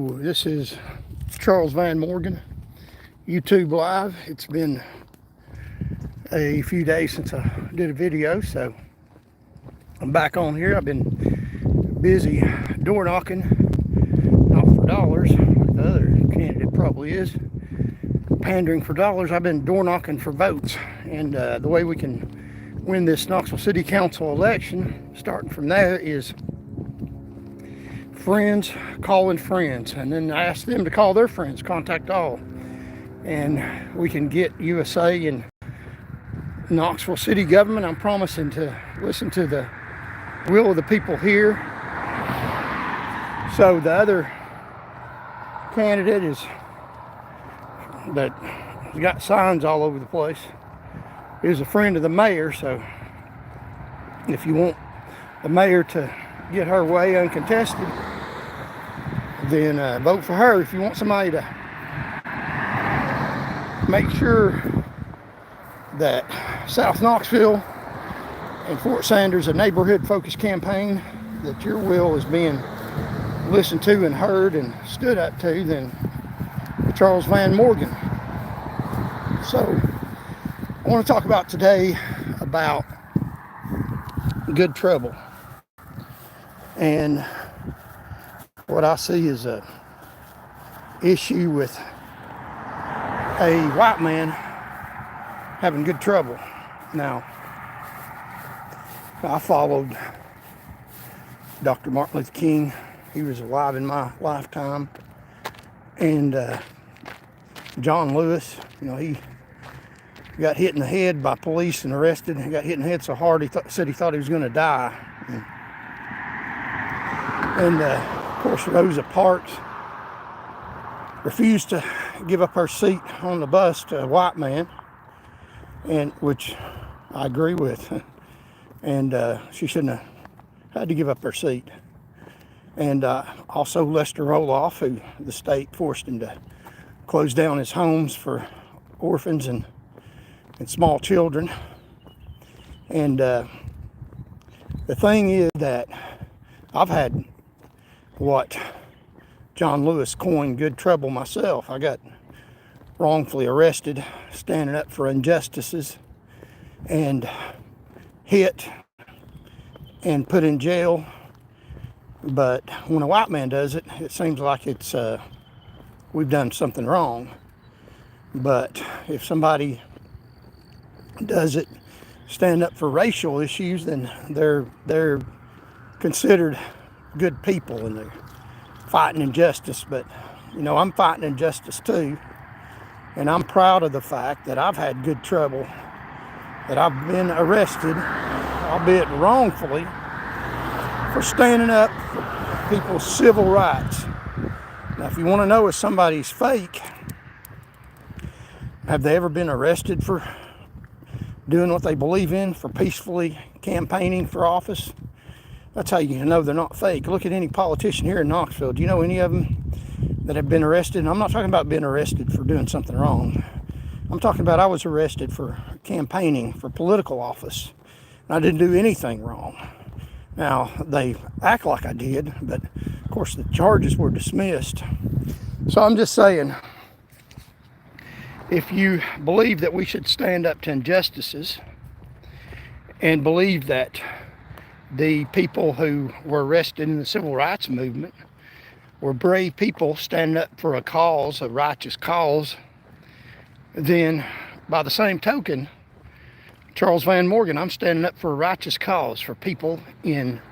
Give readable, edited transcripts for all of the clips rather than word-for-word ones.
This is Charles Van Morgan, YouTube Live. It's been a few days since I did a video, so I'm back on here. I've been busy door knocking, not for dollars, like the other candidate probably is, pandering for dollars. I've been door knocking for votes, and the way we can win this Knoxville City Council election, starting from there, is friends calling friends, and then I ask them to call their friends, contact all, and we can get USA and Knoxville City government. I'm promising to listen to the will of the people here. So the other candidate is that has got signs all over the place is a friend of the mayor. So if you want the mayor to get her way uncontested, then vote for her. If you want somebody to make sure that South Knoxville and Fort Sanders, a neighborhood focused campaign, that your will is being listened to and heard and stood up to, then Charles Van Morgan. So I want to talk about today about good trouble, and what I see is a issue with a white man having good trouble. Now, I followed Dr. Martin Luther King. He was alive in my lifetime. And John Lewis, he got hit in the head by police and arrested. He got hit in the head so hard he said he thought he was going to die. And of course, Rosa Parks refused to give up her seat on the bus to a white man, and which I agree with. And she shouldn't have had to give up her seat. And also Lester Roloff, who the state forced him to close down his homes for orphans and small children. And the thing is that I've had what John Lewis coined good trouble myself. I got wrongfully arrested, standing up for injustices, and hit and put in jail. But when a white man does it, it seems like it's we've done something wrong. But if somebody does it, stand up for racial issues, then they're considered good people and they're fighting injustice. But I'm fighting injustice too, and I'm proud of the fact that I've had good trouble, that I've been arrested, albeit wrongfully, for standing up for people's civil rights. Now, if you want to know if somebody's fake, have they ever been arrested for doing what they believe in, for peacefully campaigning for office? That's how you know they're not fake. Look at any politician here in Knoxville. Do you know any of them that have been arrested? And I'm not talking about being arrested for doing something wrong. I'm talking about I was arrested for campaigning for political office, and I didn't do anything wrong. Now, they act like I did, but of course the charges were dismissed. So I'm just saying, if you believe that we should stand up to injustices and believe that the people who were arrested in the civil rights movement were brave people standing up for a cause, a righteous cause, then by the same token, Charles Van Morgan, I'm standing up for a righteous cause for people in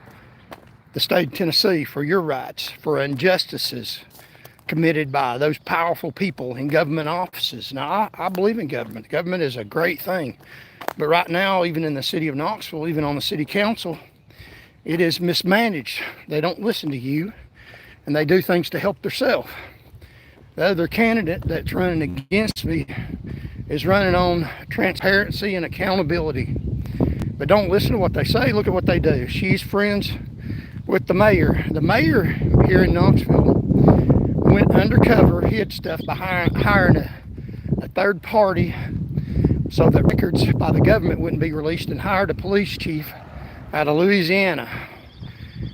the state of Tennessee, for your rights, for injustices committed by those powerful people in government offices. Now, I believe in government. Government is a great thing. But right now, even in the city of Knoxville, even on the city council, it is mismanaged. They don't listen to you, and they do things to help themselves. The other candidate that's running against me is running on transparency and accountability. But don't listen to what they say. Look at what they do. She's friends with the mayor. The mayor here in Knoxville went undercover, hid stuff behind hiring a third party so that records by the government wouldn't be released, and hired a police chief out of Louisiana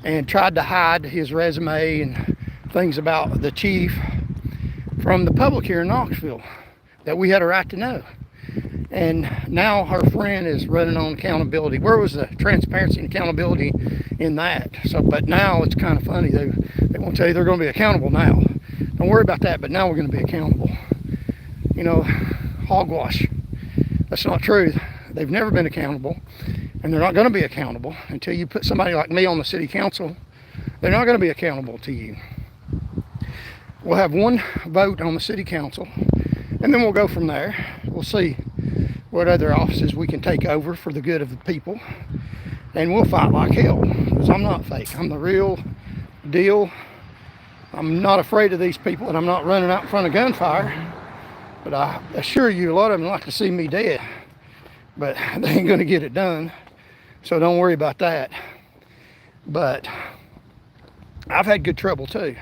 and tried to hide his resume and things about the chief from the public here in Knoxville that we had a right to know. And now her friend is running on accountability. Where was the transparency and accountability in that? So, but now it's kind of funny. They won't tell you they're going to be accountable now. Don't worry about that, but now we're going to be accountable. You know, hogwash. That's not true. They've never been accountable, and they're not going to be accountable until you put somebody like me on the city council. They're not going to be accountable to you. We'll have one vote on the city council, and then we'll go from there. We'll see what other offices we can take over for the good of the people, and we'll fight like hell, because I'm not fake. I'm the real deal. I'm not afraid of these people, and I'm not running out in front of gunfire. But I assure you, a lot of them like to see me dead, but they ain't going to get it done. So don't worry about that. But I've had good trouble too,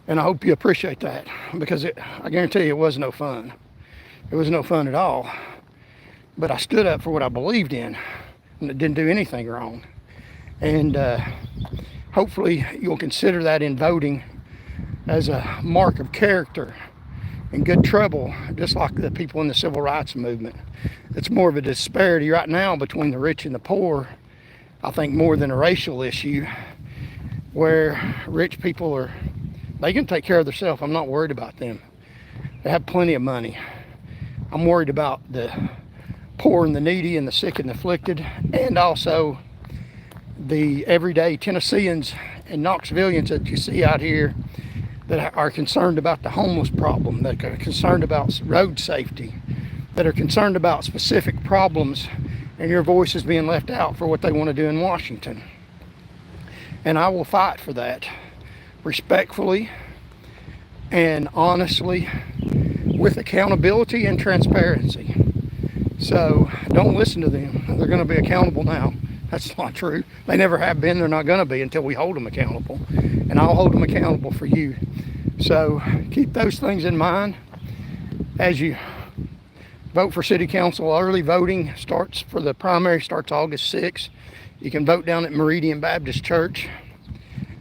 and I hope you appreciate that, because I guarantee you it was no fun. It was no fun at all. But I stood up for what I believed in, and it didn't do anything wrong. And hopefully you'll consider that in voting as a mark of character and good trouble, just like the people in the civil rights movement. It's more of a disparity right now between the rich and the poor, I think, more than a racial issue, where rich people they can take care of themselves. I'm not worried about them. They have plenty of money. I'm worried about the poor and the needy and the sick and the afflicted, and also the everyday Tennesseans and Knoxvillians that you see out here that are concerned about the homeless problem, that are concerned about road safety, that are concerned about specific problems, and your voice is being left out for what they want to do in Washington. And I will fight for that respectfully and honestly, with accountability and transparency. So don't listen to them. They're going to be accountable now. That's not true. They never have been. They're not going to be until we hold them accountable. And I'll hold them accountable for you. So keep those things in mind as you vote for city council. Early voting starts for the primary starts August 6th. You can vote down at Meridian Baptist Church.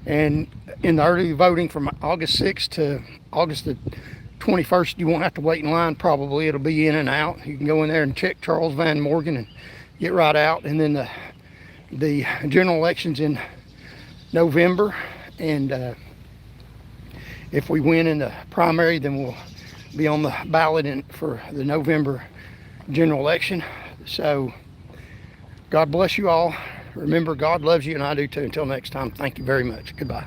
And in the early voting from August 6th to August the 21st, you won't have to wait in line probably. It'll be in and out. You can go in there and check Charles Van Morgan and get right out. And then the general election's in November. And if we win in the primary, then we'll be on the ballot for the November general election. So God bless you all. Remember, God loves you, and I do too. Until next time, thank you very much. Goodbye.